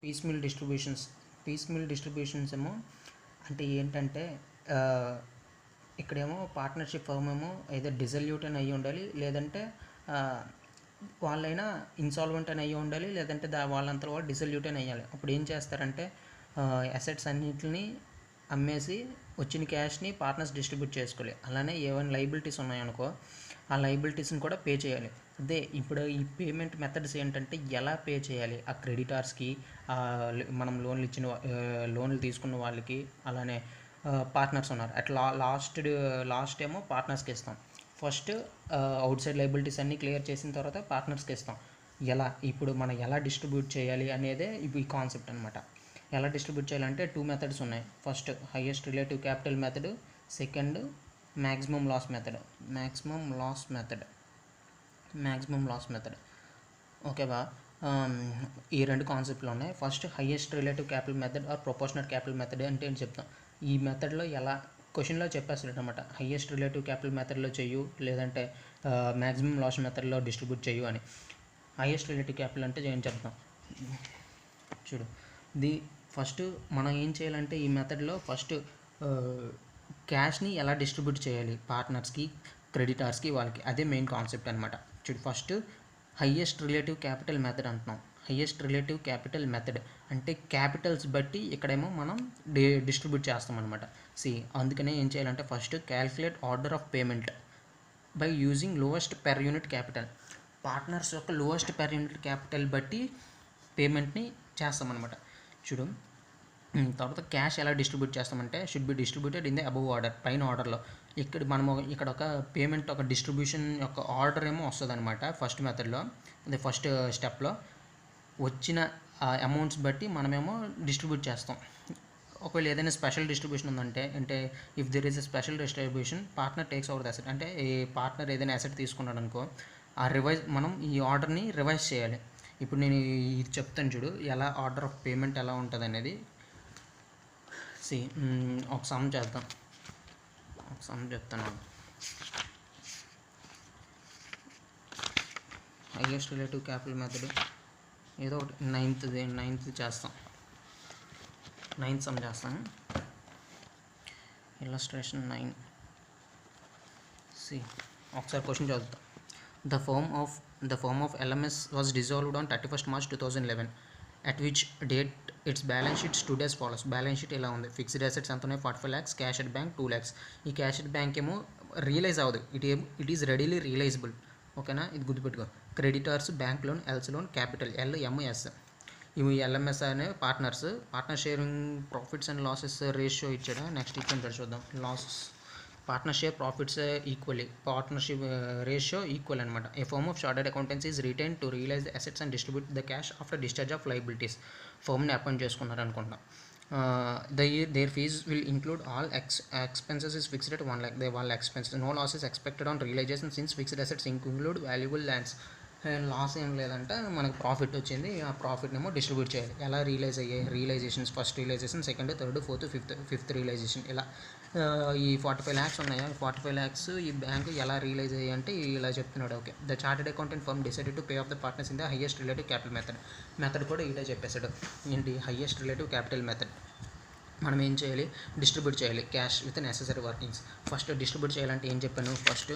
Piece meal distributions ఏమో అంటే ఏంటంటే ఇక్కడేమో పార్ట్నర్షిప్ ఫర్మ్ ఏమో ఏదో డిజల్యూట్ అని అయ్యి ఉండాలి, లేదంటే వాళ్ళైనా ఇన్సాల్వెంట్ అని అయ్యి ఉండాలి, లేదంటే వాళ్ళంతా వాళ్ళు డిజల్యూట్ అని అయ్యాలి. అప్పుడు ఏం చేస్తారంటే అసెట్స్ అన్నింటిని అమ్మేసి వచ్చిన క్యాష్ని పార్ట్నర్స్ డిస్ట్రిబ్యూట్ చేసుకోవాలి. అలానే ఏమైనా లైబిలిటీస్ ఉన్నాయనుకో ఆ లైబిలిటీస్ని కూడా పే చేయాలి. అదే ఇప్పుడు ఈ పేమెంట్ మెథడ్స్ ఏంటంటే ఎలా పే చేయాలి, ఆ క్రెడిటార్స్కి, మనం లోన్లు తీసుకున్న వాళ్ళకి, అలానే పార్ట్నర్స్ ఉన్నారు అట్లా లాస్ట్ ఏమో పార్ట్నర్స్కి ఇస్తాం. ఫస్ట్ అవుట్ సైడ్ లైబిలిటీస్ అన్నీ క్లియర్ చేసిన తర్వాత పార్ట్నర్స్కి ఇస్తాం. ఇప్పుడు మనం ఎలా డిస్ట్రిబ్యూట్ చేయాలి అనేదే ఈ కాన్సెప్ట్ అనమాట. ఎలా డిస్ట్రిబ్యూట్ చేయాలంటే 2 మెథడ్స్ ఉన్నాయి. First highest relative capital method, second maximum loss method. ఓకేవా? ఈ 2 కాన్సెప్ట్లు ఉన్నాయి. First highest relative capital method or proportional capital method అంటే ఏంటి చెప్తాం. ఈ మెథడ్లో ఎలా క్వశ్చన్లో చెప్పేస్తాడు అనమాట. హైయెస్ట్ రిలేటివ్ క్యాపిటల్ మెథడ్లో చెయ్యు, లేదంటే మ్యాక్సిమం లాస్ మెథడ్లో డిస్ట్రిబ్యూట్ చెయ్యు అని. హైయెస్ట్ రిలేటివ్ క్యాపిటల్ అంటే ఏం చెప్తాం చూడు. ఫస్ట్ మనం ఏం చేయాలంటే ఈ మెథడ్లో ఫస్ట్ క్యాష్ని ఎలా డిస్ట్రిబ్యూట్ చేయాలి పార్ట్నర్స్కి, క్రెడిటార్స్కి, వాళ్ళకి, అదే మెయిన్ కాన్సెప్ట్ అనమాట. చూడు, first highest relative capital method అంటున్నాం. హైయెస్ట్ రిలేటివ్ క్యాపిటల్ మెథడ్ అంటే క్యాపిటల్స్ బట్టి ఇక్కడేమో మనం డిస్ట్రిబ్యూట్ చేస్తాం అనమాట. అందుకనే ఏం చేయాలంటే first calculate order of payment by using lowest per unit capital. Partners యొక్క లోవెస్ట్ పెర్ యూనిట్ క్యాపిటల్ బట్టి పేమెంట్ని చేస్తామన్నమాట. చూడు, తర్వాత క్యాష్ ఎలా డిస్ట్రిబ్యూట్ చేస్తామంటే should be distributed in the above order, పైన ఆర్డర్లో. ఇక్కడ ఒక పేమెంట్ ఒక డిస్ట్రిబ్యూషన్ యొక్క ఆర్డర్ ఏమో వస్తుంది అనమాట. ఫస్ట్ మెథడ్లో అదే ఫస్ట్ స్టెప్లో వచ్చిన అమౌంట్స్ బట్టి మనమేమో డిస్ట్రిబ్యూట్ చేస్తాం. ఒకవేళ ఏదైనా స్పెషల్ డిస్ట్రిబ్యూషన్ ఉందంటే, if there is a special distribution, partner takes over the asset. అంటే ఈ పార్ట్నర్ ఏదైనా అసెట్ తీసుకున్నాడు అనుకో, మనం ఈ ఆర్డర్ని రివైజ్ చేయాలి. ఇప్పుడు నేను ఇది చెప్తాను చూడు, ఎలా ఆర్డర్ ఆఫ్ పేమెంట్ ఎలా ఉంటుంది అనేది. ఒక సమ్ చేద్దాం, ఒక సమ్ చెప్తాను. హైయెస్ట్ రిలేటివ్ క్యాపిటల్ మెథడ్ ఏదో ఒకటి నైన్త్ చేస్తాం. నైన్త్ సమ్ చేస్తాను. ఇల్లస్ట్రేషన్ 9. ఒకసారి క్వశ్చన్ చదువుతాం. The firm of LMS was dissolved on 31st March 2011, at which date its balance sheet stood as follows. Balance sheet ఎలా ఉంది? ఫిక్స్డ్ అసెట్స్ ఎంత ఉన్నాయి? 45 lakhs. Cash at bank 2 lakhs. ఈ cash at bank ఏమో realise అవ్వదు, it is readily realisable. ఓకేనా? ఇది గుర్తుపెట్టుకో. Creditors bank loan, L's loan, capital LMS. ఇవి LMS అనే partner sharing profits and losses ratio ఇచ్చాడా. నెక్స్ట్ ఇక్కడ చూద్దాం. Losses partnership profits equally, partnership ratio equal అనమాట. A firm of chartered accountancy is retain to realise the assets and distribute the cash after discharge of liabilities. ఫర్మ్ని appoint చేసుకున్నారు అనుకుంటున్నాం. Their fees will include all expenses is fixed at 1 lakh. వాళ్ళ expenses. No loss is expected on realisation since fixed assets include valuable lands. Loss ఏం లేదంటే మనకు profit వచ్చింది, ఆ ప్రాఫిట్నేమో distribute చేయాలి. ఎలా realisations, first realisation, second, third, fourth, fifth realisation. ఇలా ఈ 45 lakhs ఉన్నాయా, 45 lakhs ఈ బ్యాంకు ఎలా రియలైజ్ అయ్యాయి అంటే ఇలా చెప్తున్నాడు. Okay, the chartered accountant firm decided to pay off the partners in the highest relative capital method కూడా ఇదే చెప్పేశాడు. ఏంటి? Highest relative capital method. మనం ఏం చేయాలి? డిస్ట్రిబ్యూట్ చేయాలి cash with necessary workings. First distribute చేయాలంటే ఏం చెప్పాను? ఫస్ట్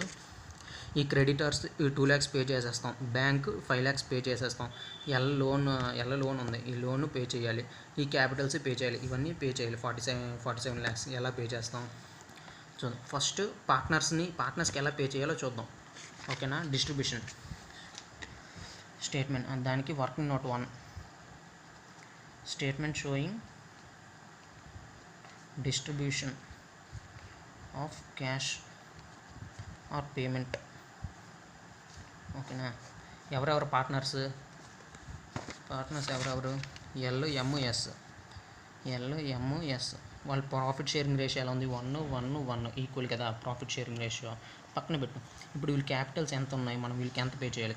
ఈ క్రెడిటర్స్ 2 lakhs పే చేసేస్తాం, బ్యాంక్ 5 lakhs పే చేసేస్తాం, ఎల్ లోన్ ఉంది, ఈ లోన్ పే చేయాలి, ఈ క్యాపిటల్స్ పే చేయాలి, ఇవన్నీ పే చేయాలి. 47 lakhs ఎలా పే చేస్తాం చూద్దాం. ఫస్ట్ పార్ట్నర్స్కి ఎలా పే చేయాలో చూద్దాం. ఓకేనా? డిస్ట్రిబ్యూషన్ స్టేట్మెంట్, దానికి working note 1, statement sowing distribution of cash or payment. ఓకేనా? ఎవరెవరు పార్ట్నర్స్ ఎవరెవరు? LMS. వాళ్ళ ప్రాఫిట్ షేరింగ్ రేషియో ఎలా ఉంది? 1:1:1 ఈక్వల్ కదా ప్రాఫిట్ షేరింగ్ రేషియో. పక్కన పెట్టు. ఇప్పుడు వీళ్ళ క్యాపిటల్స్ ఎంత ఉన్నాయి, మనం వీళ్ళకి ఎంత పే చేయాలి?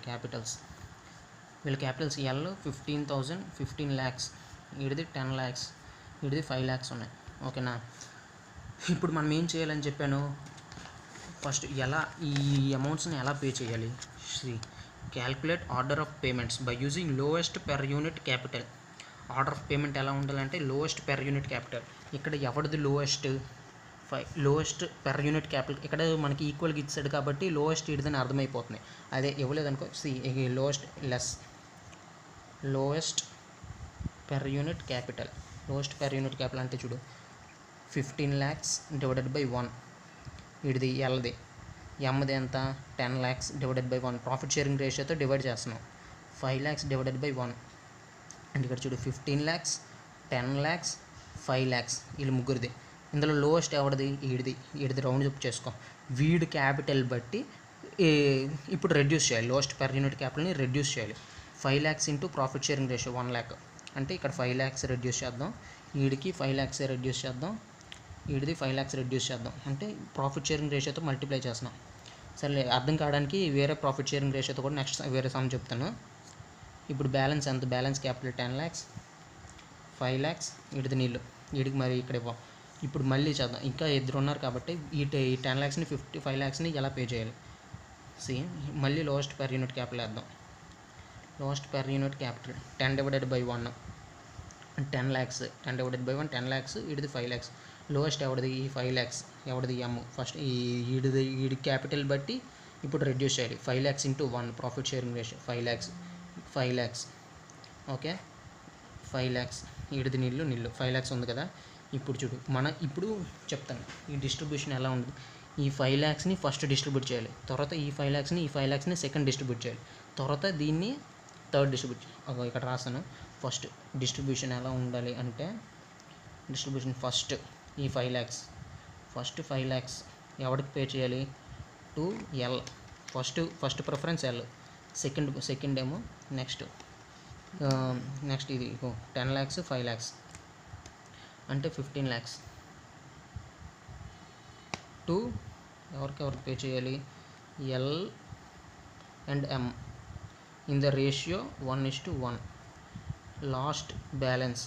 వీళ్ళ క్యాపిటల్స్ L 15,000, 15 lakhs, వీడిది 10 lakhs, వీడిది 5 lakhs ఉన్నాయి. ఓకేనా? ఇప్పుడు మనం ఏం చేయాలని చెప్పాను? ఫస్ట్ ఈ అమౌంట్స్ని ఎలా పే చేయాలి? Calculate order of payments by using lowest per unit capital. Order of payment ఎలా ఉండాలంటే లోయెస్ట్ పెర్ యూనిట్ క్యాపిటల్. ఇక్కడ ఎవరిది లోయెస్ట్ పెర్ యూనిట్ క్యాపిటల్ ఇక్కడ మనకి ఈక్వల్గా ఇచ్చాడు కాబట్టి లోయెస్ట్ ఇడిదని అర్థమైపోతుంది. అదే ఇవ్వలేదనుకో lowest per unit capital. Lowest per unit capital అంటే చూడు 15 lakhs డివైడెడ్ బై 1. ఇడిది ఎల్ది, ఎమ్ది ఎంత 10 lakhs divided by 1. Profit sharing రేషియోతో డివైడ్ చేస్తున్నాం. 5 lakhs డివైడెడ్ బై 1 అంటే ఇక్కడ చూడు 15 lakhs, 10 lakhs, 5 lakhs వీళ్ళు ముగ్గురిది. ఇందులో లోయెస్ట్ ఎవరిది? ఈడిది రౌండ్ అప్ చేసుకో. వీడి క్యాపిటల్ బట్టి ఇప్పుడు రెడ్యూస్ చేయాలి. లోయెస్ట్ పెర్ యూనిట్ క్యాపిటల్ని రెడ్యూస్ చేయాలి. 5 lakhs into profit sharing ratio 1 lakh అంటే ఇక్కడ 5 lakhs రెడ్యూస్ చేద్దాం. వీడికి 5 lakhs రెడ్యూస్ చేద్దాం. వీడిది 5 lakhs రెడ్యూస్ చేద్దాం. అంటే ప్రాఫిట్ షేరింగ్ రేషియోతో మల్టిప్లై చేస్తున్నాం. సరే అర్థం కావడానికి వేరే ప్రాఫిట్ షేరింగ్ రేషియోతో కూడా నెక్స్ట్ వేరే సమ్ చెప్తాను. ఇప్పుడు బ్యాలెన్స్ ఎంత? బ్యాలెన్స్ క్యాపిటల్ 10 lakhs, 5 lakhs వీడిది నీళ్ళు. వీడికి మరి ఇక్కడ ఇవ్వం. ఇప్పుడు మళ్ళీ చేద్దాం. ఇంకా ఇద్దరు ఉన్నారు కాబట్టి ఈ 10 lakhsని 5 lakhsని ఎలా పే చేయాలి? మళ్ళీ లోయెస్ట్ పెర్ యూనిట్ క్యాపిటల్ వేద్దాం. Lowest per unit capital 10 divided by 1 10 lakhs. 10 divided by 1 10 lakhs. వీడిది 5 lakhs. లోయెస్ట్ ఎవరిది? ఈ 5 lakhs. ఎవరిది? ఎమ్. ఫస్ట్ వీడి క్యాపిటల్ బట్టి ఇప్పుడు రెడ్యూస్ చేయాలి. 5 lakhs into 1 profit sharing ratio 5 lakhs. Okay 5 lakhs. వీడిది నీళ్ళు 5 lakhs ఉంది కదా. ఇప్పుడు చూడు ఇప్పుడు చెప్తాను ఈ డిస్ట్రిబ్యూషన్ ఎలా ఉంది. ఈ 5 lakhsని ఫస్ట్ డిస్ట్రిబ్యూట్ చేయాలి. తర్వాత ఈ 5 lakhsని సెకండ్ డిస్ట్రిబ్యూట్ చేయాలి. తర్వాత దీన్ని థర్డ్ డిస్ట్రిబ్యూట్. ఇక్కడ రాస్తాను. ఫస్ట్ డిస్ట్రిబ్యూషన్ ఎలా ఉండాలి అంటే డిస్ట్రిబ్యూషన్ ఫస్ట్ ఈ 5 lakhs. ఫస్ట్ 5 lakhs ఎవరికి పే చేయాలి? To L. First preference L. Second ఏమో నెక్స్ట్ ఇది 10 lakhs 5 lakhs అంటే 15 lakhs. టు ఎవరికి పే చేయాలి? L and M in the ratio 1:1. Last balance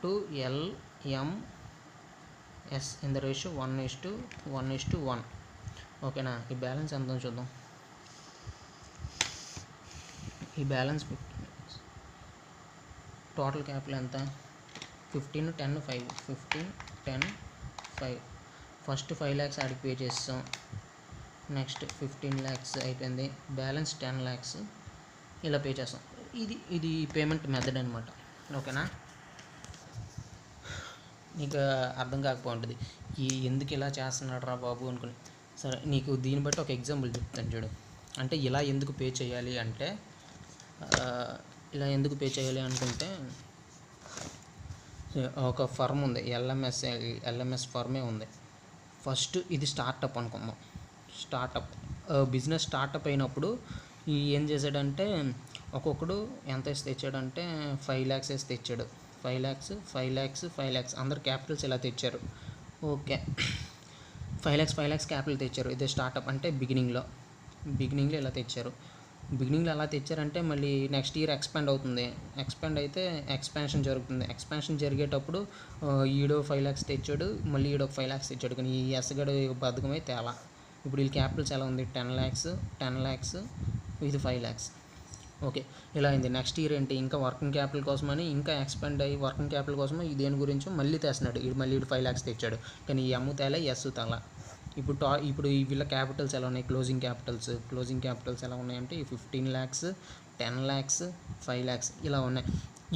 to LMS in the ratio 1:1. ఓకేనా? ఈ బ్యాలెన్స్ ఎంత చూద్దాం. ఈ బ్యాలెన్స్ 15 టోటల్ క్యాపిటల్ ఎంత? 15, 10, 5. 15, 10, 5. ఫస్ట్ 5 lakhs ఆడికి పే చేస్తాం. నెక్స్ట్ 15 lakhs అయిపోయింది. బ్యాలెన్స్ 10 lakhs ఇలా పే చేస్తాం. ఇది పేమెంట్ మెథడ్ అనమాట. ఓకేనా? నీకు అర్థం కాకపోతుంది ఎందుకు ఇలా చేస్తున్నాడు రా బాబు అనుకుని. సరే నీకు దీన్ని బట్టి ఒక ఎగ్జాంపుల్ చెప్తాను చూడు. అంటే ఇలా ఎందుకు పే చేయాలి అంటే అనుకుంటే ఒక ఫర్మ్ ఉంది. ఎల్ఎంఎస్ ఫర్మే ఉంది. ఫస్ట్ ఇది స్టార్టప్ అనుకుందాం. బిజినెస్ స్టార్టప్ అయినప్పుడు ఏం చేశాడంటే ఒక్కొక్కడు ఎంత వేసి తెచ్చాడంటే 5 lakhs వేసి తెచ్చాడు. 5 lakhs అందరు క్యాపిటల్స్ ఇలా తెచ్చారు. ఓకే 5 lakhs క్యాపిటల్ తెచ్చారు. ఇదే స్టార్టప్ అంటే బిగినింగ్లో ఇలా తెచ్చారు. బిగినింగ్లో అలా తెచ్చారంటే మళ్ళీ నెక్స్ట్ ఇయర్ ఎక్స్పాండ్ అవుతుంది. ఎక్స్పాండ్ అయితే ఎక్స్పాన్షన్ జరుగుతుంది. ఎక్స్పాన్షన్ జరిగేటప్పుడు ఈడో 5 lakhs తెచ్చాడు, మళ్ళీ ఈడో 5 lakhs తెచ్చాడు. కానీ ఈ ఎస్గడు బద్ధకమై తేలా. ఇప్పుడు వీళ్ళ క్యాపిటల్స్ ఎలా ఉంది? 10 lakhs ఇది 5 lakhs. ఓకే ఇలా అయింది. నెక్స్ట్ ఇయర్ ఏంటి? ఇంకా వర్కింగ్ క్యాపిటల్ కోసమని ఇంకా ఎక్స్పాండ్ అయ్యి వర్కింగ్ క్యాపిటల్ కోసం దేని గురించో మళ్ళీ తెస్తున్నాడు. మళ్ళీ 5 lakhs తెచ్చాడు. కానీ ఈ ఎమ్ తేలా, ఎస్ తేలా. ఇప్పుడు వీళ్ళ క్యాపిటల్స్ ఎలా ఉన్నాయి? క్లోజింగ్ క్యాపిటల్స్ ఎలా ఉన్నాయంటే ఈ 15 lakhs, 10 lakhs, 5 lakhs ఇలా ఉన్నాయి.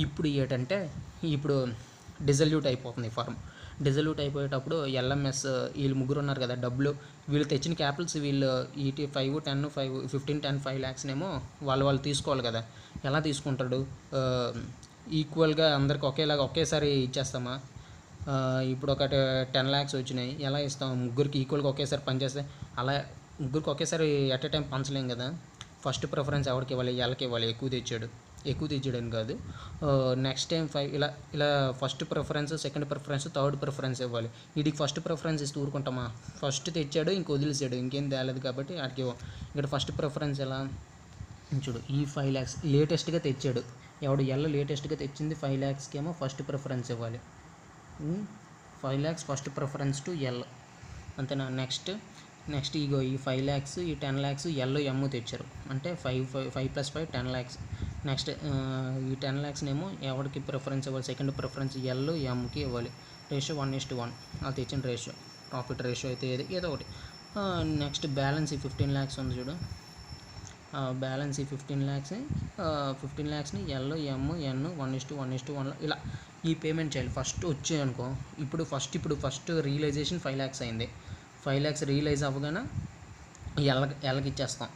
ఇప్పుడు ఏంటంటే డిజల్యూట్ అయిపోతుంది ఫర్మ్. డిజల్యూట్ అయిపోయేటప్పుడు ఎల్ఎంఎస్ వీళ్ళు ముగ్గురు ఉన్నారు కదా, డబ్బులు వీళ్ళు తెచ్చిన క్యాపిటల్స్ వీళ్ళు 5, 10, 5, 15, 10, 5 lakhs ఏమో వాళ్ళు తీసుకోవాలి కదా. ఎలా తీసుకుంటాడు? ఈక్వల్గా అందరికి ఒకేసారి ఇచ్చేస్తామా? ఇప్పుడు ఒక 10 lakhs వచ్చినాయి, ఎలా ఇస్తాం? ముగ్గురికి ఈక్వల్గా ఒకేసారి పనిచేస్తే అలా ముగ్గురికి ఒకేసారి ఎట్ ఏ టైం పంచలేం కదా. ఫస్ట్ ప్రిఫరెన్స్ ఎవరికి ఇవ్వాలి? ఎల్కి ఇవ్వాలి. ఎక్కువ తెచ్చాడని కాదు. నెక్స్ట్ టైం 5 ఇలా first preference, second preference, third preference ఇవ్వాలి. వీడికి ఫస్ట్ ప్రిఫరెన్స్ ఇస్తూ ఊరుకుంటామా? ఫస్ట్ తెచ్చాడు ఇంక వదిలేసాడు, ఇంకేం తేలేదు కాబట్టి వాడికి ఇక్కడ ఫస్ట్ ప్రిఫరెన్స్ ఎలా చూడు. ఈ 5 lakhs లేటెస్ట్గా తెచ్చాడు. ఎల్ లేటెస్ట్గా తెచ్చింది 5 lakhsకి ఏమో ఫస్ట్ ప్రిఫరెన్స్ ఇవ్వాలి. 5 lakhs first preference to L అంతేనా. నెక్స్ట్ ఇగో ఈ 5 lakhs, ఈ 10 lakhs ఎల్ ఎమ్ తెచ్చారు. అంటే 5 + 5 10 lakhs. నెక్స్ట్ ఈ 10 laక్స్ ఏమో ఎవరికి ప్రిఫరెన్స్ ఇవ్వాలి, సెకండ్ ప్రిఫరెన్స్ ఎల్ ఎంకి ఇవ్వాలి. రేషియో 1:1 అది తెచ్చిన రేషియో, ప్రాఫిట్ రేషియో అయితే ఏదో ఒకటి. నెక్స్ట్ బ్యాలెన్స్ ఈ 15 lakhs ఉంది చూడు, బ్యాలెన్స్ ఈ 15 lakhsని ఎల్ ఎమ్ ఎన్ 1:1 ఇలా ఈ పేమెంట్ చేయాలి. ఫస్ట్ వచ్చాయి అనుకో, ఇప్పుడు ఫస్ట్ రియలైజేషన్ 5 lakhs అయింది. 5 lakhs రియలైజ్ అవ్వగానే ఎల్కి ఇచ్చేస్తాం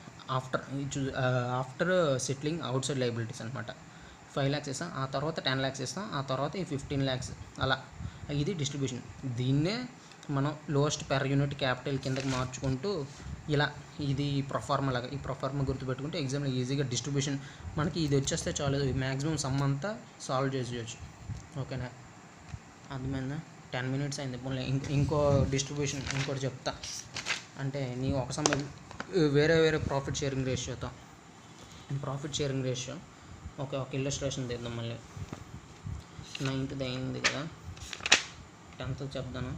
after settling out side liabilities అనమాట. 5 lakhs ఇస్తాం, ఆ తర్వాత 10 lakhs ఇస్తాం, ఆ తర్వాత ఈ 15 lakhs అలా. ఇది డిస్ట్రిబ్యూషన్. దీన్నే మనం లోయెస్ట్ పెర్ యూనిట్ క్యాపిటల్ కిందకి మార్చుకుంటూ ఇలా ఇది ప్రొఫార్మా లాగా, ఈ ప్రొఫార్మా గుర్తుపెట్టుకుంటే ఎగ్జామ్లో ఈజీగా డిస్ట్రిబ్యూషన్ మనకి ఇది వచ్చేస్తే చాలు, మ్యాక్సిమం సమ్ అంతా సాల్వ్ చేసేయచ్చు. ఓకేనా, అర్థమైందా? 10 minutes అయింది. ఇంకో డిస్ట్రిబ్యూషన్ ఇంకోటి చెప్తా, అంటే నీ ఒక వేరే ప్రాఫిట్ షేరింగ్ రేషియోతో ఓకే ఒక ఇల్లస్ట్రేషన్ తీద్దాం. మళ్ళీ 9th అయింది కదా, 10th చెప్తాను.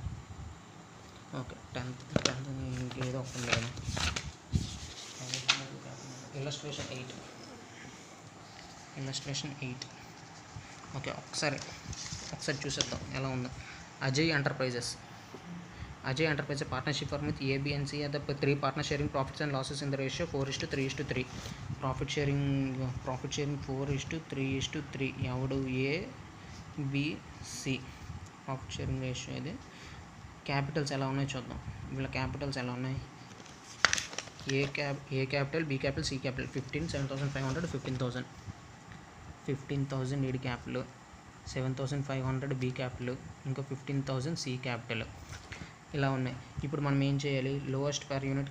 ఓకే 10th ఇంకేదో ఒకటి కదా, ఇల్లస్ట్రేషన్ 8. ఓకే ఒకసారి చూసేద్దాం ఎలా ఉందో. Ajay enterprises partnership firm with A, B and C are the 3 partners sharing profits and losses in the ratio 4:3:3. Profit sharing 4:3:3. ఎవడు A, B, C profit sharing ratio ఇది. క్యాపిటల్స్ ఎలా ఉన్నాయో చూద్దాం. వీళ్ళ క్యాపిటల్స్ ఎలా ఉన్నాయి, A capital, B capital, C capital. 7,500 15,000 ఏడి capital, 7,500 B capital, ఇంకా 15,000 సి క్యాపిటల్ ఇలా ఉన్నాయి. ఇప్పుడు మనం ఏం చేయాలి, లోయెస్ట్ పెర్ యూనిట్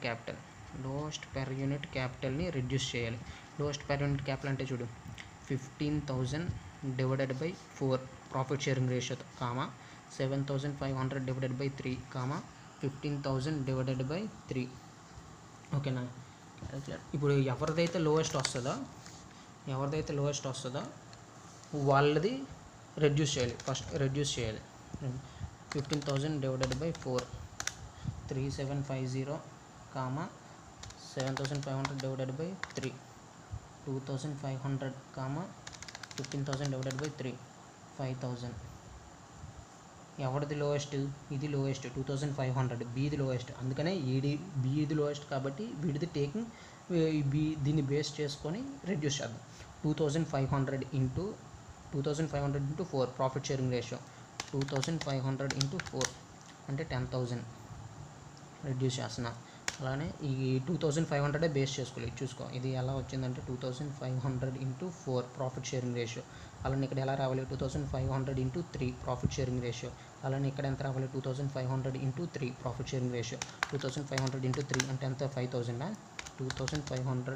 క్యాపిటల్ని రిడ్యూస్ చేయాలి. లోయెస్ట్ పెర్ యూనిట్ క్యాపిటల్ అంటే చూడు 15,000 డివైడెడ్ బై 4 ప్రాఫిట్ షేరింగ్ రేషియోతో, 7,500 డివైడెడ్ బై 3, 15,000 డివైడెడ్ బై 3. ఓకేనా, ఇప్పుడు ఎవరిదైతే లోయెస్ట్ వస్తుందో వాళ్ళది ఫస్ట్ రెడ్యూస్ చేయాలి. 15,000 divided by 4 3,750, 7,500 divided by 3 2,500, 15,000 divided by 3 5,000. ఎవరిది లోయెస్ట్, ఇది లోయెస్ట్ 2,500, బీది లోయెస్ట్, అందుకనే బీది లోయెస్ట్ కాబట్టి వీడిది టేకింగ్ దీన్ని బేస్ చేసుకొని రెడ్యూస్ చేద్దాం. 2,500 into 4 profit sharing ratio, 2,500 into 4 అంటే 10,000 రెడ్యూస్ చేస్తున్నా. అలానే ఈ 2,500 బేస్ చేసుకోవాలి. చూసుకో ఇది ఎలా వచ్చిందంటే 2,500 ఇంటూ 4 ప్రాఫిట్ షేరింగ్ రేషియో. అలానే ఇక్కడ ఎలా రావాలి, 2,500 ఇంటూ 3 ప్రాఫిట్ షేరింగ్ రేషియో. అలానే ఇక్కడ ఎంత రావాలి, 2,500 into 3 profit sharing ratio. 2,500 into 3 అంటే ఎంత, 5,000. 2,500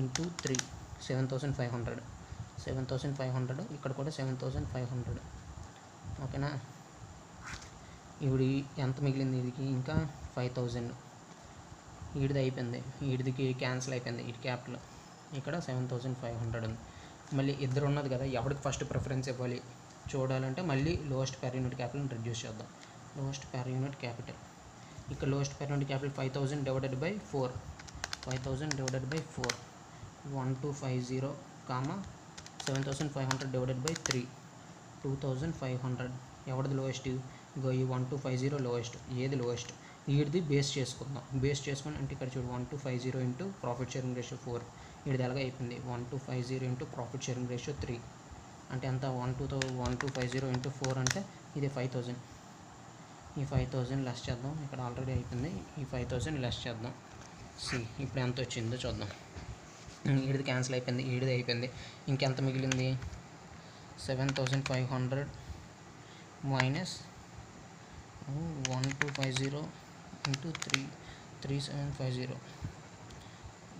ఇంటూ 3 7,500 ఇక్కడ కూడా 7,500. ఓకేనా, ఇప్పుడు ఎంత మిగిలింది, వీడికి ఇంకా 5,000. వీడిది అయిపోయింది, వీడికి క్యాన్సిల్ అయిపోయింది. వీడి క్యాపిటల్ ఇక్కడ 7,500 ఉంది. మళ్ళీ ఇద్దరు ఉన్నది కదా, ఎవరికి ఫస్ట్ ప్రిఫరెన్స్ ఇవ్వాలి చూడాలంటే మళ్ళీ లోయెస్ట్ పెర్ యూనిట్ క్యాపిటల్ని రిడ్యూస్ చేద్దాం. లోయెస్ట్ పెర్ యూనిట్ క్యాపిటల్, ఇక్కడ lowest per unit capital 5,000 divided by 4 1250, 7,500 divided by 3 2,500. ఎవరిది లోయెస్ట్, ఈ 1250 లోయెస్ట్. ఏది లోయెస్ట్, వీడిది బేస్ చేసుకుని అంటే ఇక్కడ చూడు 1250 ఇంటూ ప్రాఫిట్ షేరింగ్ రేషియో 4, వీడిది ఎలాగ అయిపోయింది 1250 ఇంటూ ప్రాఫిట్ షేరింగ్ రేషియో 3 అంటే ఎంత, 1250 ఇంటూ 4 అంటే ఇది 5,000. ఈ 5,000 లెస్ చేద్దాం, ఇక్కడ ఆల్రెడీ అయిపోయింది. ఈ 5,000 లెస్ చేద్దాం. ఇప్పుడు ఎంత వచ్చిందో చూద్దాం. వీడిది క్యాన్సిల్ అయిపోయింది, వీడిది అయిపోయింది. ఇంకెంత మిగిలింది, 7,500 మైనస్ 1250 ఇంటూ 3 3,750.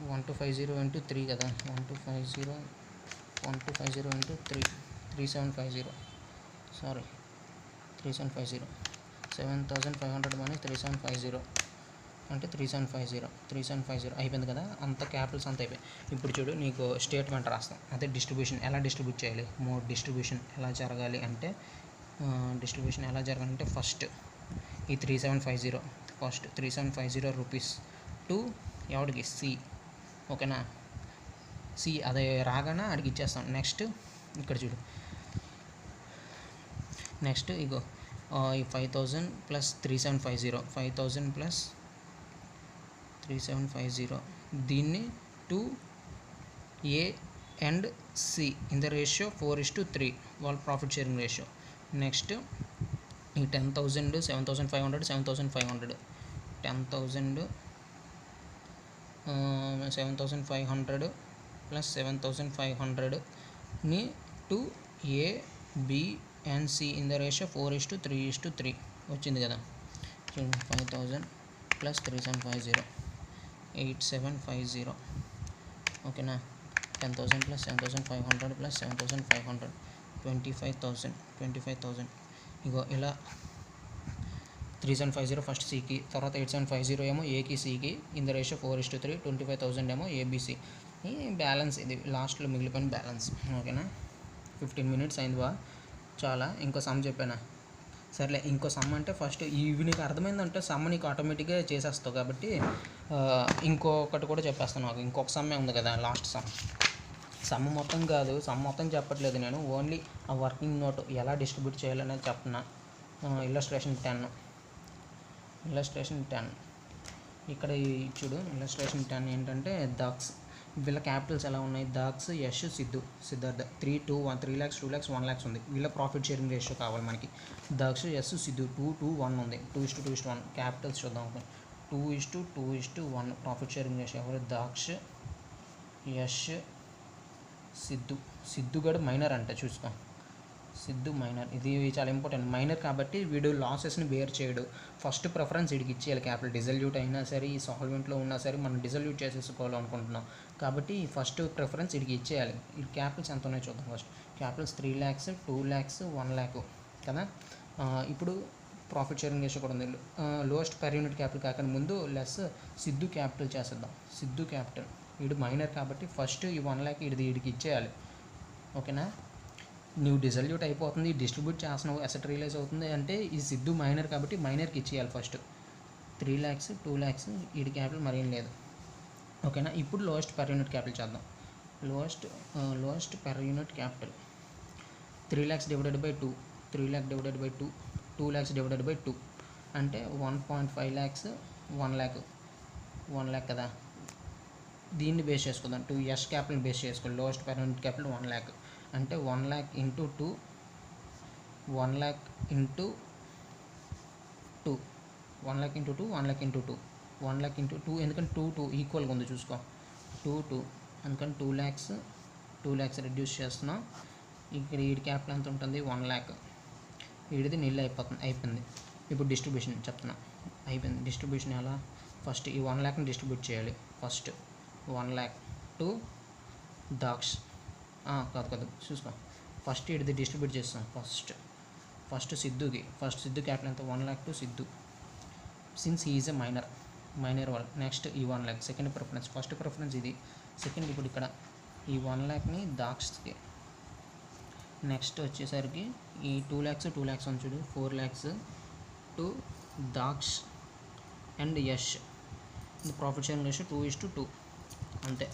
1250 ఇంటూ 3 కదా, 1250 ఇంటూ 3 3,750. సారీ 3,750. 7,500 మైనస్ 3,750 అంటే 3,750 అయిపోయింది కదా, అంత క్యాపిటల్స్ అంత అయిపోయి. ఇప్పుడు చూడు నీకు స్టేట్మెంట్ రాస్తాం, అదే డిస్ట్రిబ్యూషన్ ఎలా డిస్ట్రిబ్యూట్ చేయాలి. డిస్ట్రిబ్యూషన్ ఎలా జరగాలి అంటే ఫస్ట్ ఈ 3,750 రూపీస్ టు ఎవడికి, సి. ఓకేనా, సి అదే రాగానే అడిగి ఇచ్చేస్తాం. నెక్స్ట్ ఇక్కడ చూడు, నెక్స్ట్ ఇగో ఈ 5000 ప్లస్ 3750, 5000 ప్లస్ 3750 దీన్ని to A and C in the ratio 4:3 వాళ్ళ ప్రాఫిట్ షేరింగ్ రేషియో. నెక్స్ట్ ఈ 10,000 7,500 7,500 10,000 7,500 ప్లస్ 7,500ని to A B and C in the ratio 4:3 వచ్చింది కదా. 5,000 ప్లస్ 3750 8750 ఓకేనా. 10,000 ప్లస్ 7,500 ప్లస్ 7,500 25,000 ఇగో ఇలా 3750 ఫస్ట్ సికి, తర్వాత 8750 ఏమో ఏకి సికి ఇన్ ద రేషియో 4:3 25,000 ఏమో ఏబిసి. ఈ బ్యాలెన్స్ ఇది లాస్ట్లో మిగిలిపోయిన బ్యాలెన్స్ ఓకేనా. 15 minutes అయింది బా, చాలా. ఇంకో సమ్ చెప్పానా, సర్లే ఇంకో సమ్ అంటే ఫస్ట్ ఇవి నీకు అర్థమైందంటే సమ్ నీకు ఆటోమేటిక్గా చేసేస్తావు కాబట్టి ఇంకొకటి కూడా చెప్పేస్తాను. నాకు ఇంకొక సమ్మే ఉంది కదా లాస్ట్ సమ్ మొత్తం కాదు, సమ్ మొత్తం చెప్పట్లేదు నేను, ఓన్లీ ఆ వర్కింగ్ నోట్ ఎలా డిస్ట్రిబ్యూట్ చేయాలనేది చెప్తున్నా. ఇల్లస్ట్రేషన్ 10 ఇక్కడ చూడు. ఇల్లస్ట్రేషన్ 10 ఏంటంటే దాక్స్, వీళ్ళ క్యాపిటల్స్ ఎలా ఉన్నాయి, దాక్స్, Yash, Siddhartha 3, 2, 1 3 lakhs 2 lakhs 1 lakhs ఉంది. వీళ్ళ ప్రాఫిట్ షేరింగ్ రేషియో కావాలి మనకి. దాక్స్, యష్, సిద్ధు 2:1 ఉంది. 2:2:1 క్యాపిటల్స్ చూద్దాం. 2:2:1 ప్రాఫిట్ షేరింగ్ రేషియో ఎవరు, దాక్ష్, యష్, సిద్ధు కూడా మైనర్ అంట చూసుకో. సిద్ధు మైనర్, ఇది చాలా ఇంపార్టెంట్. మైనర్ కాబట్టి వీడు లాసెస్ని బేర్ చేయడు. ఫస్ట్ ప్రిఫరెన్స్ వీడికి ఇచ్చేయాలి. క్యాపిటల్ డిజల్యూట్ అయినా సరే, ఈ సాల్వెంట్లో ఉన్నా సరే మనం డిజల్యూట్ చేసేసుకోవాలనుకుంటున్నాం కాబట్టి ఫస్ట్ ప్రిఫరెన్స్ వీడికి ఇచ్చేయాలి. ఈ క్యాపిటల్స్ ఎంత ఉన్నాయో చూద్దాం. First Capitals 3 lakhs 2 lakhs 1 lakh కదా. ఇప్పుడు ప్రాఫిట్ షేరింగ్ రేషియో కూడా ఉంది. లోయెస్ట్ పర్ యూనిట్ క్యాపిటల్ కాకుండా ముందు లెస్ సిద్ధు క్యాపిటల్ చేసేద్దాం. సిద్ధు క్యాపిటల్, వీడు మైనర్ కాబట్టి ఫస్ట్ ఈ 1 lakh వీడికి ఇచ్చేయాలి ఓకేనా. నువ్వు డిజల్యూట్ అయిపోతుంది, డిస్ట్రిబ్యూట్ చేస్తున్నావు, అసెట్ రియలైజ్ అవుతుంది అంటే ఈ సిద్ధు మైనర్ కాబట్టి మైనర్కి ఇచ్చేయాలి ఫస్ట్. 3 lakhs 2 lakhs వీడి క్యాపిటల్ మరేం లేదు ఓకేనా. ఇప్పుడు లోయెస్ట్ పర్ యూనిట్ క్యాపిటల్ చేద్దాం. Lowest per unit capital 3 lakhs divided by 2, 3 lakh divided by 2, 2 lakhs divided by 2 అంటే 1.5 lakhs 1 lakh కదా. దీన్ని బేస్ చేసుకుందాం. 2 యష్ క్యాపిటల్ బేస్ చేసుకోండి. Lowest per unit capital 1 lakh అంటే 1 lakh into 2, 1 lakh into 2, 1 lakh into 2, 1 lakh into 2, 1 lakh into 2 ఎందుకంటే 2 ఈక్వల్గా ఉంది చూసుకో. 2 అందుకని 2 lakhs రెడ్యూస్ చేస్తున్నాం. ఇక్కడ వీడి క్యాపిటల్ ఎంత ఉంటుంది, 1 lakh. వీడిది నీళ్ళు అయిపోయింది. ఇప్పుడు డిస్ట్రిబ్యూషన్ చెప్తున్నా, అయిపోయింది. డిస్ట్రిబ్యూషన్ ఎలా, ఫస్ట్ ఈ 1 lakhని డిస్ట్రిబ్యూట్ చేయాలి. ఫస్ట్ 1 lakh టు దాక్ష్ కాదు చూసుకో. ఫస్ట్ ఇది డిస్ట్రిబ్యూట్ చేస్తాం. ఫస్ట్ సిద్ధు క్యాపిటల్ ఎంత, 1 lakh to Siddhu since he is a minor వాళ్ళు. నెక్స్ట్ ఈ 1 lakh second preference, first preference ఇది, సెకండ్ ఇప్పుడు ఇక్కడ ఈ 1 lakhని దాక్షకి. నెక్స్ట్ వచ్చేసరికి ఈ 2 lakhs ఉంది చూడు, 4 lakhs టు దాక్ష్ అండ్ యష్. ఇది ప్రాఫిట్ షేరింగ్ రేషియో 2:2 అంతే.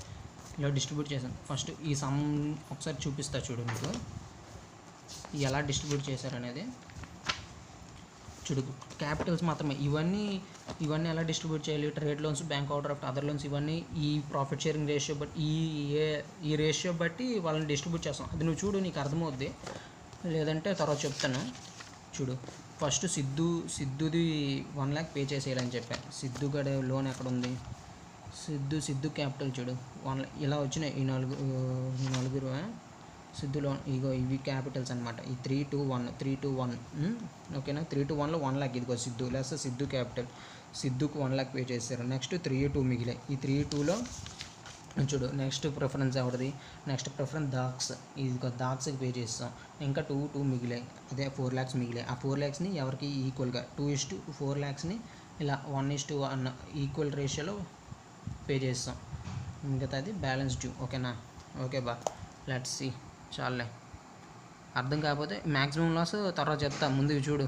ఇలా డిస్ట్రిబ్యూట్ చేశాను. ఫస్ట్ ఈ సమ్ ఒకసారి చూపిస్తా చూడు మీకు ఎలా డిస్ట్రిబ్యూట్ చేశారనేది. చూడు క్యాపిటల్స్ మాత్రమే ఇవన్నీ ఎలా డిస్ట్రిబ్యూట్ చేయాలి, trade loans, bank over draft, other loans, ఇవన్నీ ఈ ప్రాఫిట్ షేరింగ్ రేషియో బట్టి ఈ రేషియో బట్టి వాళ్ళని డిస్ట్రిబ్యూట్ చేస్తాం. అది నువ్వు చూడు, నీకు అర్థమవుద్ది, లేదంటే తర్వాత చెప్తాను. చూడు ఫస్ట్ సిద్ధుది 1 lakh పే చేసేయాలని చెప్పాను. సిద్ధు గడ లోన్ ఎక్కడ ఉంది, సిద్ధు క్యాపిటల్ చూడు, ఇలా వచ్చినాయి ఈ నలుగురు సిద్ధు లోన్. ఇగో ఇవి క్యాపిటల్స్ అనమాట. ఈ 3:1 ఓకేనా. 3:1లో 1 lakh ఇదిగో సిద్ధు లెస్ సిద్ధు క్యాపిటల్. సిద్ధుకు 1 lakh పే చేశారు. నెక్స్ట్ 3:2 మిగిలాయి. ఈ 3:2లో చూడు నెక్స్ట్ ప్రిఫరెన్స్ ఎవరిది, నెక్స్ట్ ప్రిఫరెన్స్ దాక్స్, ఇదిగో దాక్స్కి పే చేస్తాం. ఇంకా 2 మిగిలాయి, అదే 4 lakhs మిగిలాయి. ఆ 4 lakhsని ఎవరికి ఈక్వల్గా 2:4 lakhsని ఇలా 1:1 ఈక్వల్ రేషియోలో పే చేస్తాం. మిగతాది బ్యాలెన్స్ డ్యూ ఓకేనా. ఓకే బా, లెట్స్ సీ. చాలే, అర్థం కాకపోతే మ్యాక్సిమం లాస్ తర్వాత చెప్తా, ముందు చూడు.